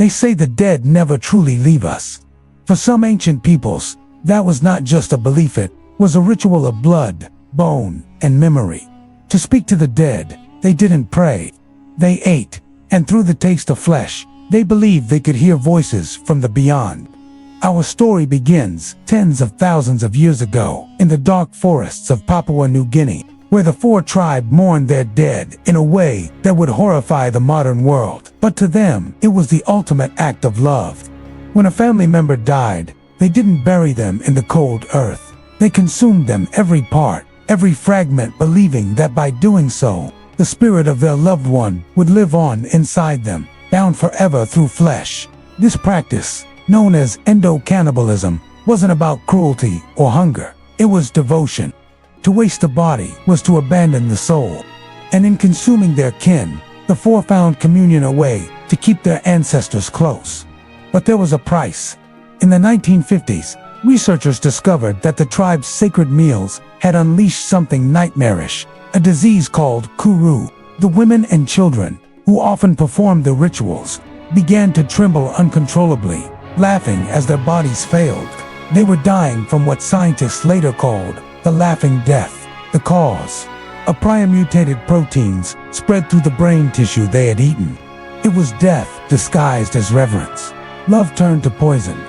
They say the dead never truly leave us. For some ancient peoples, that was not just a belief, it was a ritual of blood, bone, and memory. To speak to the dead, they didn't pray. They ate, and through the taste of flesh, they believed they could hear voices from the beyond. Our story begins tens of thousands of years ago in the dark forests of Papua New Guinea, where the Four tribe mourned their dead in a way that would horrify the modern world. But to them, it was the ultimate act of love. When a family member died, they didn't bury them in the cold earth. They consumed them, every part, every fragment, believing that by doing so, the spirit of their loved one would live on inside them, bound forever through flesh. This practice, known as cannibalism, wasn't about cruelty or hunger. It was devotion. To waste the body was to abandon the soul. And in consuming their kin, the Four found communion, a way to keep their ancestors close. But there was a price. In the 1950s, researchers discovered that the tribe's sacred meals had unleashed something nightmarish, a disease called kuru. The women and children, who often performed the rituals, began to tremble uncontrollably, laughing as their bodies failed. They were dying from what scientists later called the laughing death. The cause: a prior-mutated proteins spread through the brain tissue they had eaten. It was death disguised as reverence. Love turned to poison.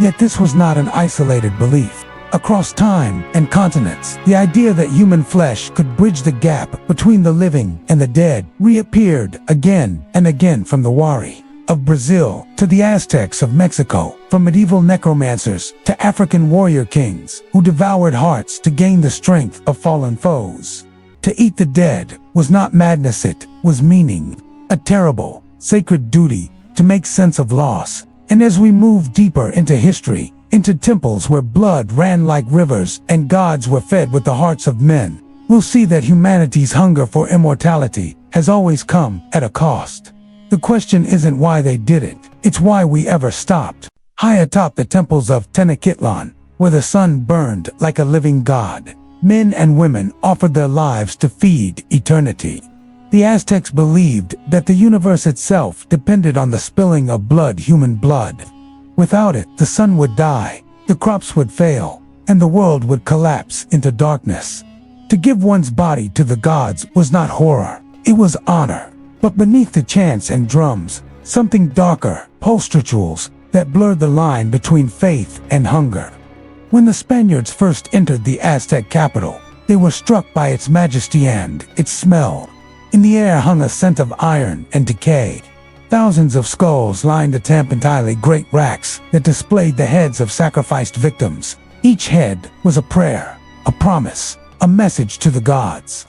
Yet this was not an isolated belief. Across time and continents, the idea that human flesh could bridge the gap between the living and the dead reappeared again and again, from the Wari of Brazil to the Aztecs of Mexico, from medieval necromancers to African warrior kings who devoured hearts to gain the strength of fallen foes. To eat the dead was not madness, it was meaning, a terrible, sacred duty to make sense of loss. And as we move deeper into history, into temples where blood ran like rivers and gods were fed with the hearts of men, we'll see that humanity's hunger for immortality has always come at a cost. The question isn't why they did it, it's why we ever stopped. High atop the temples of Tenochtitlan, where the sun burned like a living god, men and women offered their lives to feed eternity. The Aztecs believed that the universe itself depended on the spilling of blood, human blood. Without it, the sun would die, the crops would fail, and the world would collapse into darkness. To give one's body to the gods was not horror, it was honor. But beneath the chants and drums, something darker, post-rituals that blurred the line between faith and hunger. When the Spaniards first entered the Aztec capital, they were struck by its majesty and its smell. In the air hung a scent of iron and decay. Thousands of skulls lined the Tampantile, great racks that displayed the heads of sacrificed victims. Each head was a prayer, a promise, a message to the gods.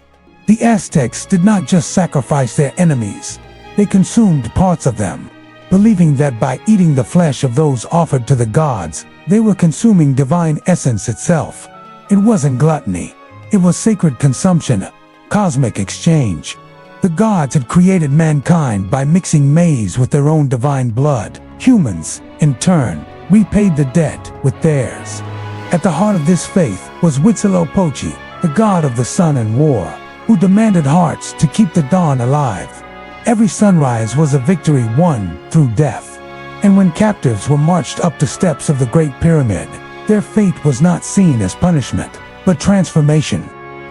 The Aztecs did not just sacrifice their enemies, they consumed parts of them, believing that by eating the flesh of those offered to the gods, they were consuming divine essence itself. It wasn't gluttony, it was sacred consumption, cosmic exchange. The gods had created mankind by mixing maize with their own divine blood. Humans, in turn, repaid the debt with theirs. At the heart of this faith was Huitzilopochtli, the god of the sun and war, who demanded hearts to keep the dawn alive. Every sunrise was a victory won through death. And when captives were marched up the steps of the Great Pyramid, their fate was not seen as punishment, but transformation.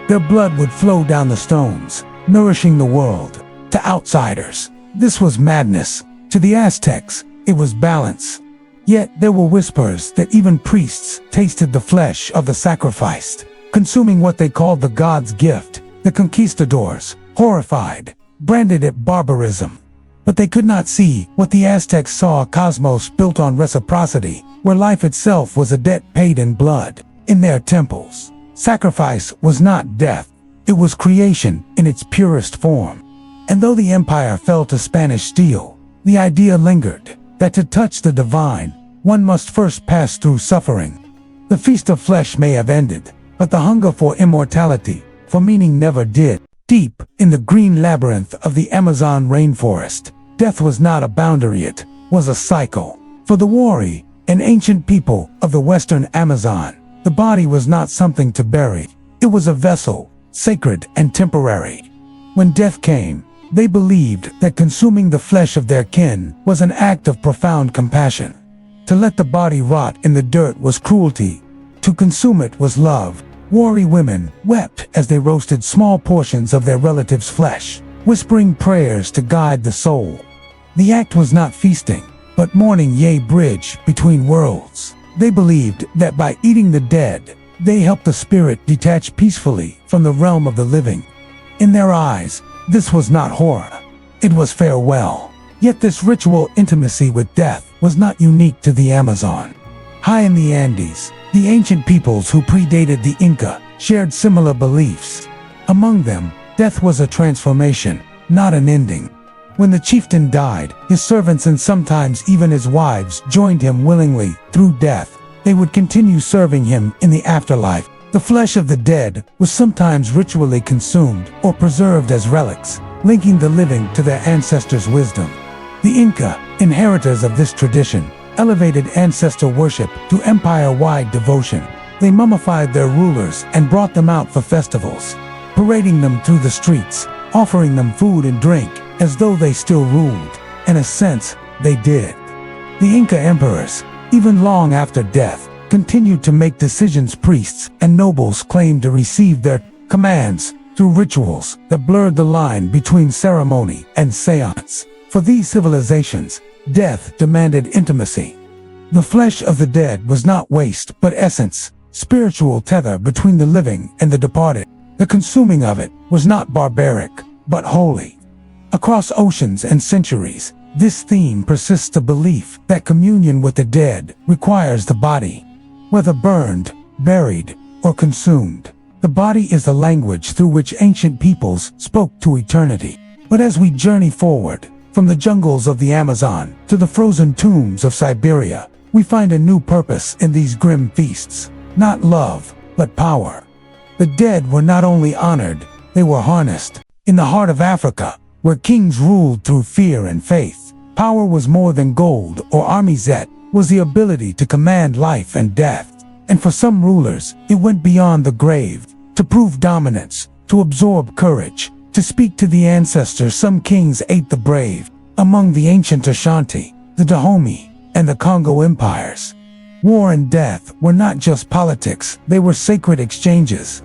Their blood would flow down the stones, nourishing the world. To outsiders, this was madness. To the Aztecs, it was balance. Yet there were whispers that even priests tasted the flesh of the sacrificed, consuming what they called the god's gift. The conquistadors, horrified, branded it barbarism. But they could not see what the Aztecs saw: a cosmos built on reciprocity, where life itself was a debt paid in blood. In their temples, sacrifice was not death, it was creation in its purest form. And though the empire fell to Spanish steel, the idea lingered that to touch the divine, one must first pass through suffering. The feast of flesh may have ended, but the hunger for immortality, for meaning, never did. Deep in the green labyrinth of the Amazon rainforest, death was not a boundary, it was a cycle. For the Wari, an ancient people of the western Amazon, the body was not something to bury. It was a vessel, sacred and temporary. When death came, They believed that consuming the flesh of their kin was an act of profound compassion. To let the body rot in the dirt was cruelty. To consume it was love. Warri women wept as they roasted small portions of their relatives' flesh, whispering prayers to guide the soul. The act was not feasting, but mourning, a bridge between worlds. They believed that by eating the dead, they helped the spirit detach peacefully from the realm of the living. In their eyes, this was not horror. It was farewell. Yet this ritual intimacy with death was not unique to the Amazon. High in the Andes, the ancient peoples who predated the Inca shared similar beliefs. Among them, death was a transformation, not an ending. When the chieftain died, his servants and sometimes even his wives joined him willingly. Through death, they would continue serving him in the afterlife. The flesh of the dead was sometimes ritually consumed or preserved as relics, linking the living to their ancestors' wisdom. The Inca, inheritors of this tradition, elevated ancestor worship to empire-wide devotion. They mummified their rulers and brought them out for festivals, parading them through the streets, offering them food and drink as though they still ruled. In a sense, they did. The Inca emperors, even long after death, continued to make decisions. Priests and nobles claimed to receive their commands through rituals that blurred the line between ceremony and seance. For these civilizations, death demanded intimacy. The flesh of the dead was not waste but essence, spiritual tether between the living and the departed. The consuming of it was not barbaric, but holy. Across oceans and centuries, this theme persists, the belief that communion with the dead requires the body. Whether burned, buried, or consumed, the body is the language through which ancient peoples spoke to eternity. But as we journey forward, from the jungles of the Amazon to the frozen tombs of Siberia, we find a new purpose in these grim feasts. Not love, but power. The dead were not only honored, they were harnessed. In the heart of Africa, where kings ruled through fear and faith, power was more than gold or armies. It was the ability to command life and death. And for some rulers, it went beyond the grave, to prove dominance, to absorb courage, to speak to the ancestors. Some kings ate the brave. Among the ancient Ashanti, the Dahomey, and the Congo empires, war and death were not just politics, they were sacred exchanges.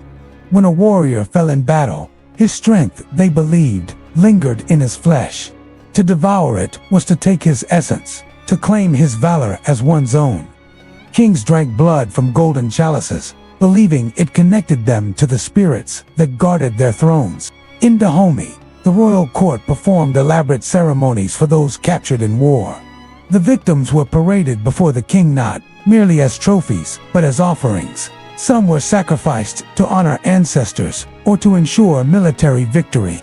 When a warrior fell in battle, his strength, they believed, lingered in his flesh. To devour it was to take his essence, to claim his valor as one's own. Kings drank blood from golden chalices, believing it connected them to the spirits that guarded their thrones. In Dahomey, the royal court performed elaborate ceremonies for those captured in war. The victims were paraded before the king not merely as trophies, but as offerings. Some were sacrificed to honor ancestors or to ensure military victory.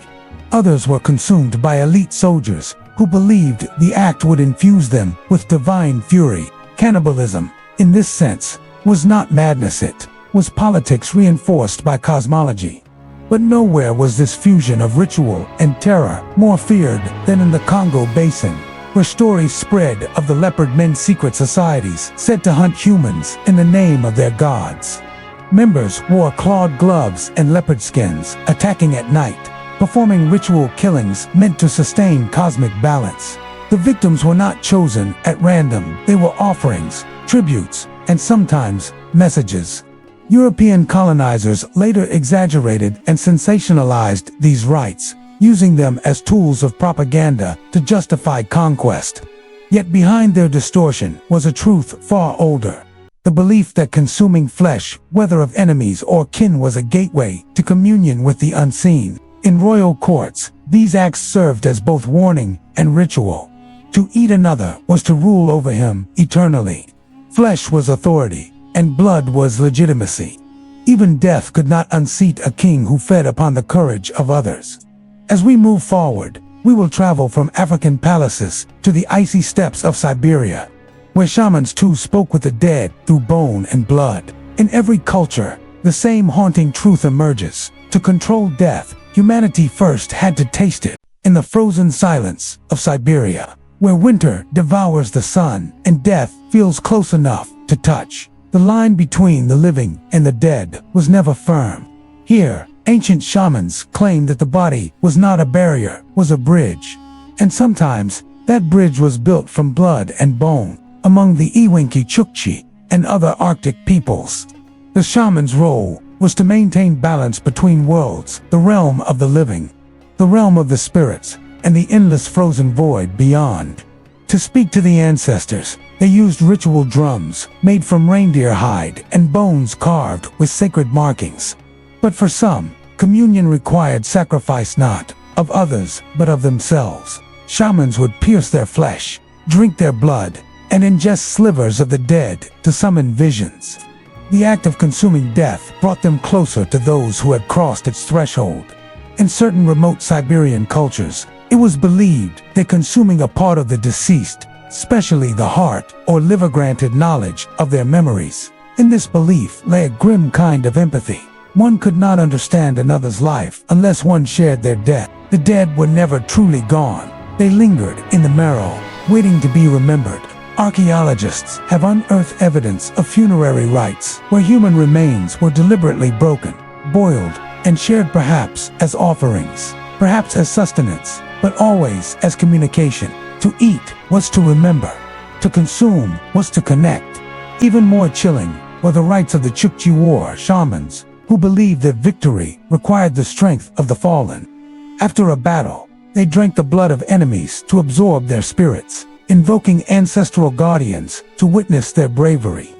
Others were consumed by elite soldiers who believed the act would infuse them with divine fury. Cannibalism, in this sense, was not madness, it was politics reinforced by cosmology. But nowhere was this fusion of ritual and terror more feared than in the Congo Basin, where stories spread of the leopard men, secret societies said to hunt humans in the name of their gods. Members wore clawed gloves and leopard skins, attacking at night, performing ritual killings meant to sustain cosmic balance. The victims were not chosen at random, they were offerings, tributes, and sometimes messages. European colonizers later exaggerated and sensationalized these rites, using them as tools of propaganda to justify conquest. Yet behind their distortion was a truth far older. The belief that consuming flesh, whether of enemies or kin, was a gateway to communion with the unseen. In royal courts, these acts served as both warning and ritual. To eat another was to rule over him eternally. Flesh was authority, and blood was legitimacy. Even death could not unseat a king who fed upon the courage of others. As we move forward, we will travel from African palaces to the icy steppes of Siberia, where shamans too spoke with the dead through bone and blood. In every culture, the same haunting truth emerges. To control death, humanity first had to taste it. In the frozen silence of Siberia, where winter devours the sun and death feels close enough to touch, the line between the living and the dead was never firm. Here, Ancient shamans claimed that the body was not a barrier, was a bridge. And sometimes, that bridge was built from blood and bone, among the Iwinki Chukchi and other Arctic peoples. The shaman's role was to maintain balance between worlds, the realm of the living, the realm of the spirits, and the endless frozen void beyond. To speak to the ancestors, they used ritual drums made from reindeer hide and bones carved with sacred markings. But for some, communion required sacrifice not of others, but of themselves. Shamans would pierce their flesh, drink their blood, and ingest slivers of the dead to summon visions. The act of consuming death brought them closer to those who had crossed its threshold. In certain remote Siberian cultures, it was believed that consuming a part of the deceased, especially the heart or liver, granted knowledge of their memories. In this belief lay a grim kind of empathy. One could not understand another's life unless one shared their death. The dead were never truly gone. They lingered in the marrow, waiting to be remembered. Archaeologists have unearthed evidence of funerary rites where human remains were deliberately broken, boiled, and shared, perhaps as offerings, perhaps as sustenance, but always as communication. To eat was to remember. To consume was to connect. Even more chilling were the rites of the Chukchi war shamans, who believed that victory required the strength of the fallen. After a battle, they drank the blood of enemies to absorb their spirits, invoking ancestral guardians to witness their bravery.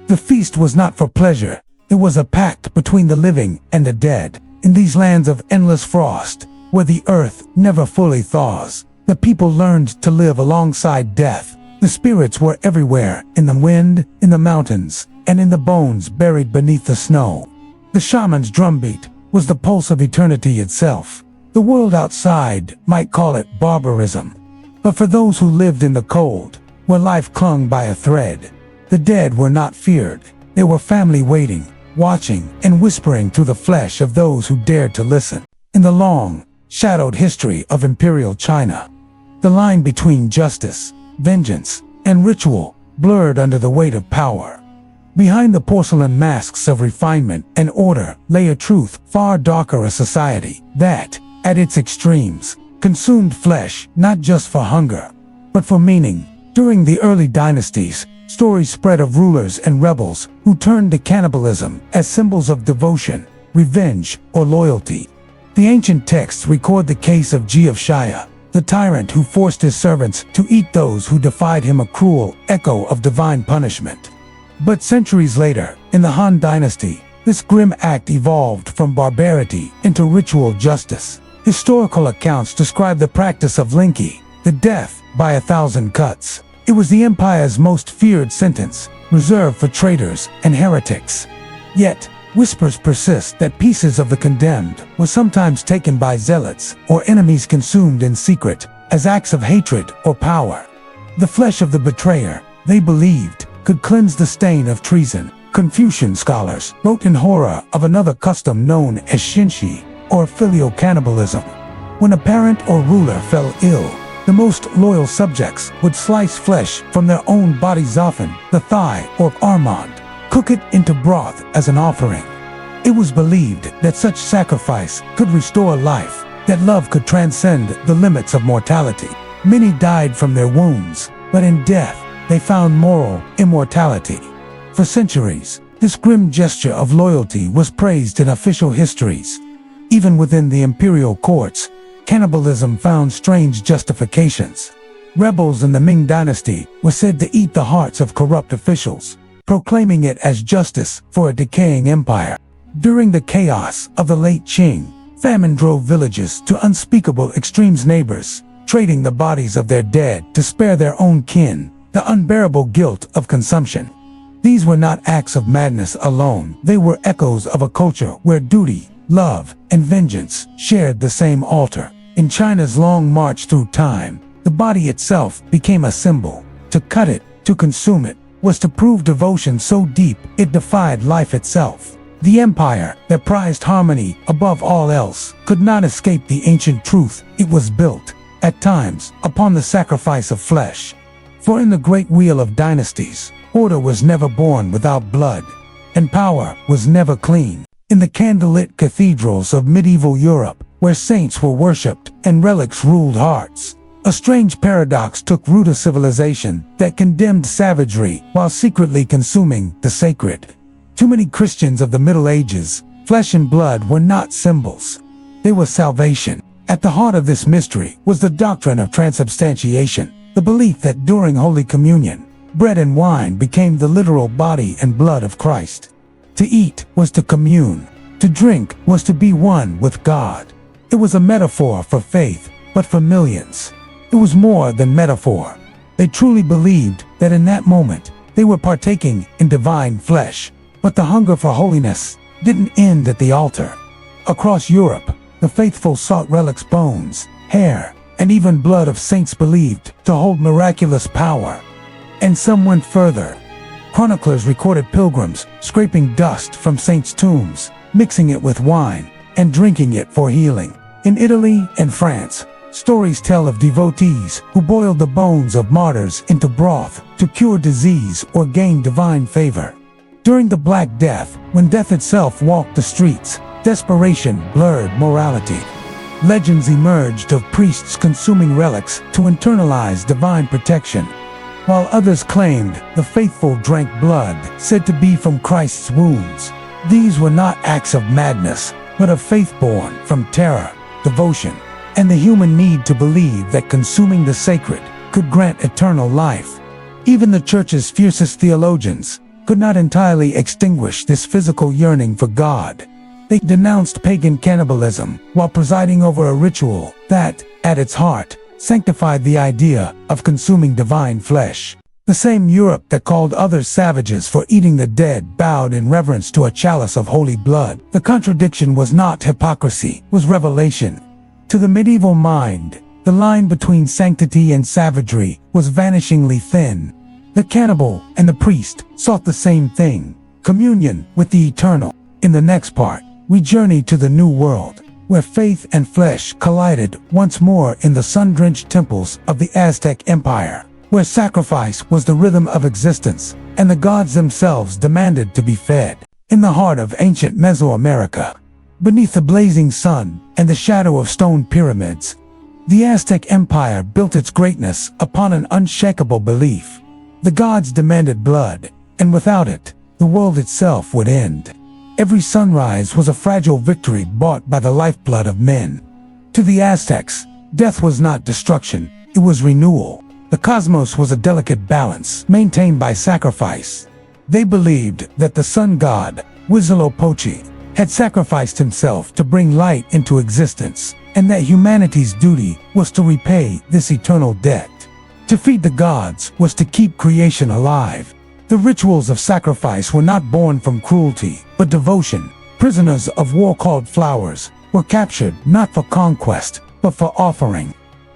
The feast was not for pleasure, it was a pact between the living and the dead. In these lands of endless frost, where the earth never fully thaws, the people learned to live alongside death. The spirits were everywhere, in the wind, in the mountains, and in the bones buried beneath the snow. The shaman's drumbeat was the pulse of eternity itself. The world outside might call it barbarism. But for those who lived in the cold, where life clung by a thread, the dead were not feared. They were family waiting, watching, and whispering through the flesh of those who dared to listen. In the long, shadowed history of imperial China, the line between justice, vengeance, and ritual blurred under the weight of power. Behind the porcelain masks of refinement and order lay a truth far darker, a society that, at its extremes, consumed flesh not just for hunger, but for meaning. During the early dynasties, stories spread of rulers and rebels who turned to cannibalism as symbols of devotion, revenge, or loyalty. The ancient texts record the case of Ji of Shaya, the tyrant who forced his servants to eat those who defied him, a cruel echo of divine punishment. But centuries later, in the Han Dynasty, this grim act evolved from barbarity into ritual justice. Historical accounts describe the practice of linki, the death by 1,000 cuts. It was the empire's most feared sentence, reserved for traitors and heretics. Yet, whispers persist that pieces of the condemned were sometimes taken by zealots or enemies, consumed in secret as acts of hatred or power. The flesh of the betrayer, they believed, could cleanse the stain of treason. Confucian scholars wrote in horror of another custom known as shinshi, or filial cannibalism. When a parent or ruler fell ill, the most loyal subjects would slice flesh from their own bodies, often the thigh or armand, cook it into broth as an offering. It was believed that such sacrifice could restore life, that love could transcend the limits of mortality. Many died from their wounds, but in death, they found moral immortality. For centuries, this grim gesture of loyalty was praised in official histories. Even within the imperial courts, cannibalism found strange justifications. Rebels in the Ming dynasty were said to eat the hearts of corrupt officials, proclaiming it as justice for a decaying empire. During the chaos of the late Qing, famine drove villages to unspeakable extremes, neighbors trading the bodies of their dead to spare their own kin, the unbearable guilt of consumption. These were not acts of madness alone, they were echoes of a culture where duty, love, and vengeance shared the same altar. In China's long march through time, the body itself became a symbol. To cut it, to consume it, was to prove devotion so deep it defied life itself. The empire that prized harmony above all else could not escape the ancient truth. It was built, at times, upon the sacrifice of flesh. For in the great wheel of dynasties, order was never born without blood, and power was never clean. In the candlelit cathedrals of medieval Europe, where saints were worshipped and relics ruled hearts, a strange paradox took root: of civilization that condemned savagery while secretly consuming the sacred. Too many Christians of the Middle Ages, flesh and blood were not symbols. They were salvation. At the heart of this mystery was the doctrine of transubstantiation, the belief that during Holy Communion, bread and wine became the literal body and blood of Christ. To eat was to commune. To drink was to be one with God. It was a metaphor for faith, but for millions, it was more than metaphor. They truly believed that in that moment, they were partaking in divine flesh. But the hunger for holiness didn't end at the altar. Across Europe, the faithful sought relics, bones, hair, and even blood of saints believed to hold miraculous power. And some went further. Chroniclers recorded pilgrims scraping dust from saints' tombs, mixing it with wine, and drinking it for healing. In Italy and France, stories tell of devotees who boiled the bones of martyrs into broth to cure disease or gain divine favor. During the Black Death, when death itself walked the streets, desperation blurred morality. Legends emerged of priests consuming relics to internalize divine protection, while others claimed the faithful drank blood said to be from Christ's wounds. These were not acts of madness, but of faith born from terror, devotion, and the human need to believe that consuming the sacred could grant eternal life. Even the Church's fiercest theologians could not entirely extinguish this physical yearning for God. They denounced pagan cannibalism while presiding over a ritual that, at its heart, sanctified the idea of consuming divine flesh. The same Europe that called others savages for eating the dead bowed in reverence to a chalice of holy blood. The contradiction was not hypocrisy, was revelation. To the medieval mind, the line between sanctity and savagery was vanishingly thin. The cannibal and the priest sought the same thing: communion with the eternal. In the next part, we journey to the New World, where faith and flesh collided once more in the sun-drenched temples of the Aztec Empire, where sacrifice was the rhythm of existence, and the gods themselves demanded to be fed. In the heart of ancient Mesoamerica, beneath the blazing sun and the shadow of stone pyramids, the Aztec Empire built its greatness upon an unshakable belief. The gods demanded blood, and without it, the world itself would end. Every sunrise was a fragile victory bought by the lifeblood of men. To the Aztecs, death was not destruction, it was renewal. The cosmos was a delicate balance, maintained by sacrifice. They believed that the sun god, Huitzilopochtli, had sacrificed himself to bring light into existence, and that humanity's duty was to repay this eternal debt. To feed the gods was to keep creation alive. The rituals of sacrifice were not born from cruelty, but devotion. Prisoners of war called flowers were captured not for conquest, but for offering.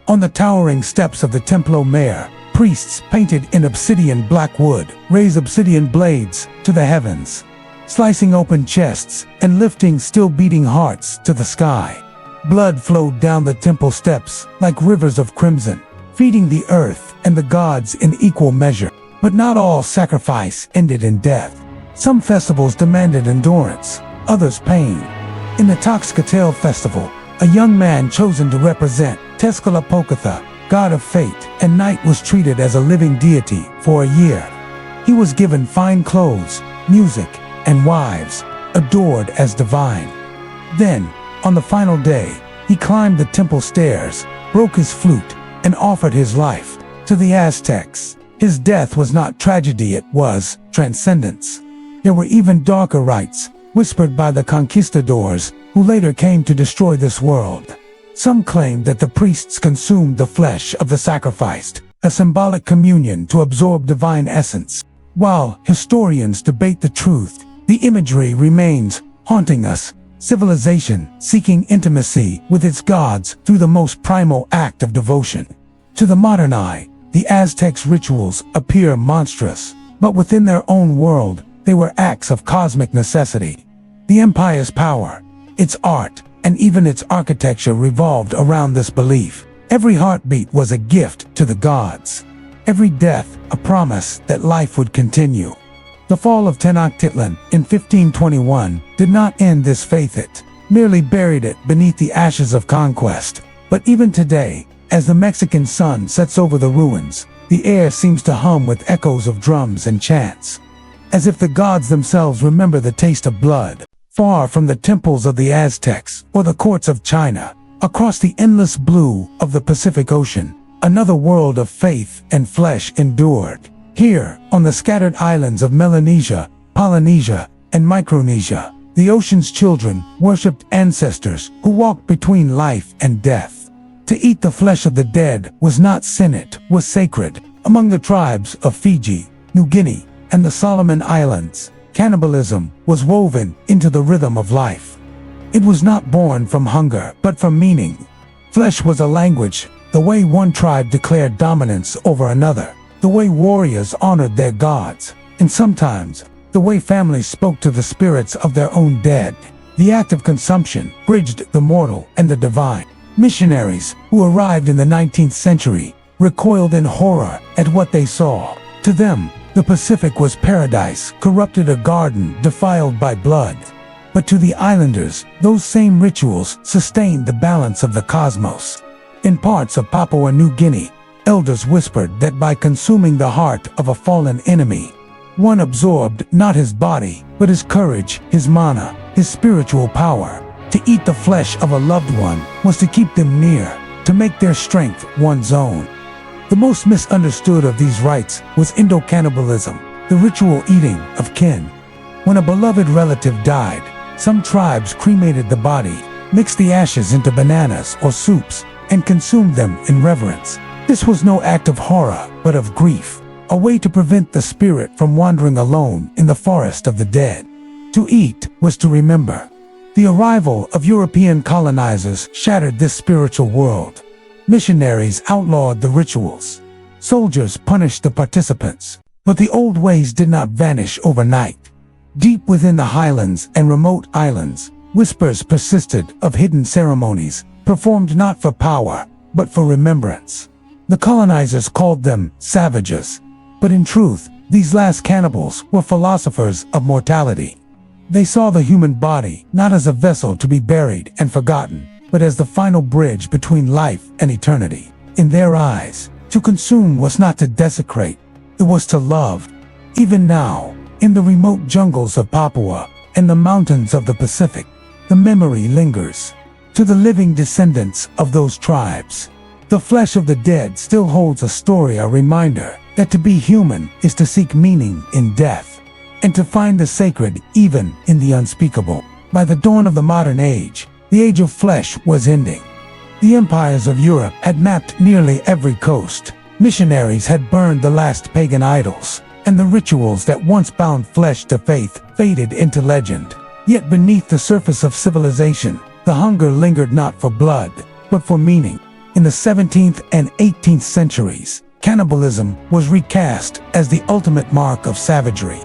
On the towering steps of the Templo Mayor, priests painted in obsidian black wood raised obsidian blades to the heavens, slicing open chests and lifting still-beating hearts to the sky. Blood flowed down the temple steps like rivers of crimson, feeding the earth and the gods in equal measure. But not all sacrifice ended in death. Some festivals demanded endurance, others pain. In the Tlaxcatl festival, a young man chosen to represent Tezcatlipoca, god of fate and night, was treated as a living deity for a year. He was given fine clothes, music, and wives, adored as divine. Then, on the final day, he climbed the temple stairs, broke his flute, and offered his life to the Aztecs. His death was not tragedy, it was transcendence. There were even darker rites, whispered by the conquistadors, who later came to destroy this world. Some claimed that the priests consumed the flesh of the sacrificed, a symbolic communion to absorb divine essence. While historians debate the truth, the imagery remains haunting us. Civilization seeking intimacy with its gods through the most primal act of devotion. To the modern eye, the Aztecs' rituals appear monstrous, but within their own world, they were acts of cosmic necessity. The empire's power, its art, and even its architecture revolved around this belief. Every heartbeat was a gift to the gods. Every death, a promise that life would continue. The fall of Tenochtitlan in 1521 did not end this faith, it merely buried it beneath the ashes of conquest. But even today, as the Mexican sun sets over the ruins, the air seems to hum with echoes of drums and chants, as if the gods themselves remember the taste of blood. Far from the temples of the Aztecs or the courts of China, across the endless blue of the Pacific Ocean, another world of faith and flesh endured. Here, on the scattered islands of Melanesia, Polynesia, and Micronesia, the ocean's children worshipped ancestors who walked between life and death. To eat the flesh of the dead was not sin, it was sacred. Among the tribes of Fiji, New Guinea, and the Solomon Islands, cannibalism was woven into the rhythm of life. It was not born from hunger, but from meaning. Flesh was a language, the way one tribe declared dominance over another, the way warriors honored their gods, and sometimes, the way families spoke to the spirits of their own dead. The act of consumption bridged the mortal and the divine. Missionaries, who arrived in the 19th century, recoiled in horror at what they saw. To them, the Pacific was paradise, corrupted, a garden defiled by blood. But to the islanders, those same rituals sustained the balance of the cosmos. In parts of Papua New Guinea, elders whispered that by consuming the heart of a fallen enemy, one absorbed not his body, but his courage, his mana, his spiritual power. To eat the flesh of a loved one was to keep them near, to make their strength one's own. The most misunderstood of these rites was Indo-cannibalism, the ritual eating of kin. When a beloved relative died, some tribes cremated the body, mixed the ashes into bananas or soups, and consumed them in reverence. This was no act of horror, but of grief, a way to prevent the spirit from wandering alone in the forest of the dead. To eat was to remember. The arrival of European colonizers shattered this spiritual world. Missionaries outlawed the rituals. Soldiers punished the participants. But the old ways did not vanish overnight. Deep within the highlands and remote islands, whispers persisted of hidden ceremonies, performed not for power, but for remembrance. The colonizers called them savages. But in truth, these last cannibals were philosophers of mortality. They saw the human body not as a vessel to be buried and forgotten, but as the final bridge between life and eternity. In their eyes, to consume was not to desecrate, it was to love. Even now, in the remote jungles of Papua and the mountains of the Pacific, the memory lingers. To the living descendants of those tribes, the flesh of the dead still holds a story, a reminder that to be human is to seek meaning in death, and to find the sacred even in the unspeakable. By the dawn of the modern age, the age of flesh was ending. The empires of Europe had mapped nearly every coast. Missionaries had burned the last pagan idols, and the rituals that once bound flesh to faith faded into legend. Yet beneath the surface of civilization, the hunger lingered not for blood, but for meaning. In the 17th and 18th centuries, cannibalism was recast as the ultimate mark of savagery.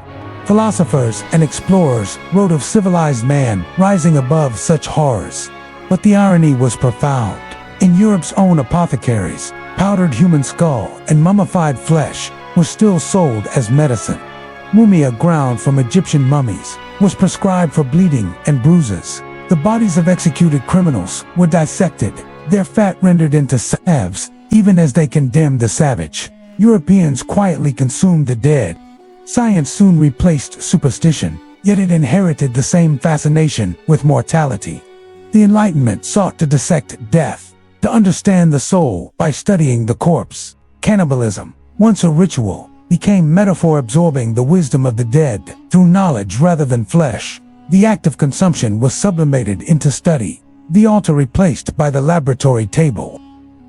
Philosophers and explorers wrote of civilized man rising above such horrors. But the irony was profound. In Europe's own apothecaries, powdered human skull and mummified flesh were still sold as medicine. Mumia ground from Egyptian mummies was prescribed for bleeding and bruises. The bodies of executed criminals were dissected, their fat rendered into salves, even as they condemned the savage. Europeans quietly consumed the dead. Science soon replaced superstition, yet it inherited the same fascination with mortality. The Enlightenment sought to dissect death, to understand the soul by studying the corpse. Cannibalism, once a ritual, became metaphor, absorbing the wisdom of the dead through knowledge rather than flesh. The act of consumption was sublimated into study, the altar replaced by the laboratory table.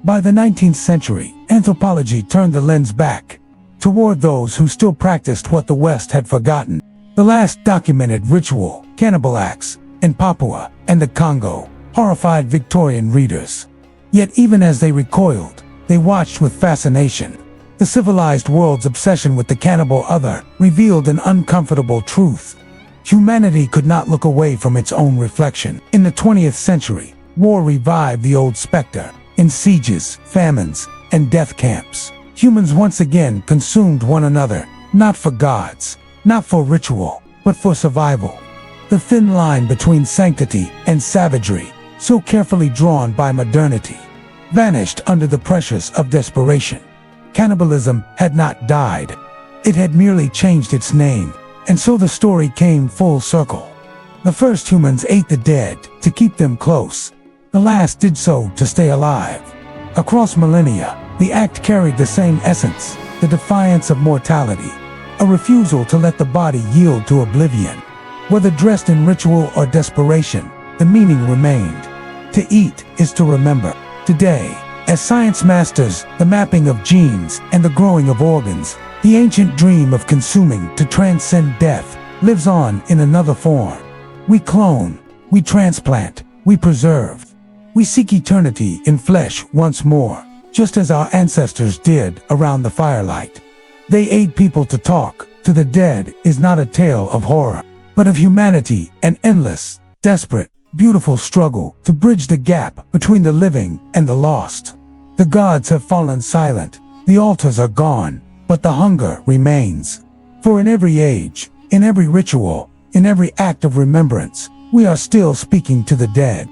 By the 19th century, anthropology turned the lens back toward those who still practiced what the West had forgotten. The last documented ritual, cannibal acts, in Papua and the Congo, horrified Victorian readers. Yet even as they recoiled, they watched with fascination. The civilized world's obsession with the cannibal other revealed an uncomfortable truth. Humanity could not look away from its own reflection. In the 20th century, war revived the old specter. In sieges, famines, and death camps, humans once again consumed one another, not for gods, not for ritual, but for survival. The thin line between sanctity and savagery, so carefully drawn by modernity, vanished under the pressures of desperation. Cannibalism had not died. It had merely changed its name, and so the story came full circle. The first humans ate the dead to keep them close. The last did so to stay alive. Across millennia, the act carried the same essence, the defiance of mortality, a refusal to let the body yield to oblivion. Whether dressed in ritual or desperation, the meaning remained. To eat is to remember. Today, as science masters the mapping of genes and the growing of organs, the ancient dream of consuming to transcend death lives on in another form. We clone, we transplant, we preserve. We seek eternity in flesh once more, just as our ancestors did around the firelight. They ate people to talk. To the dead is not a tale of horror, but of humanity, an endless, desperate, beautiful struggle to bridge the gap between the living and the lost. The gods have fallen silent, the altars are gone, but the hunger remains. For in every age, in every ritual, in every act of remembrance, we are still speaking to the dead.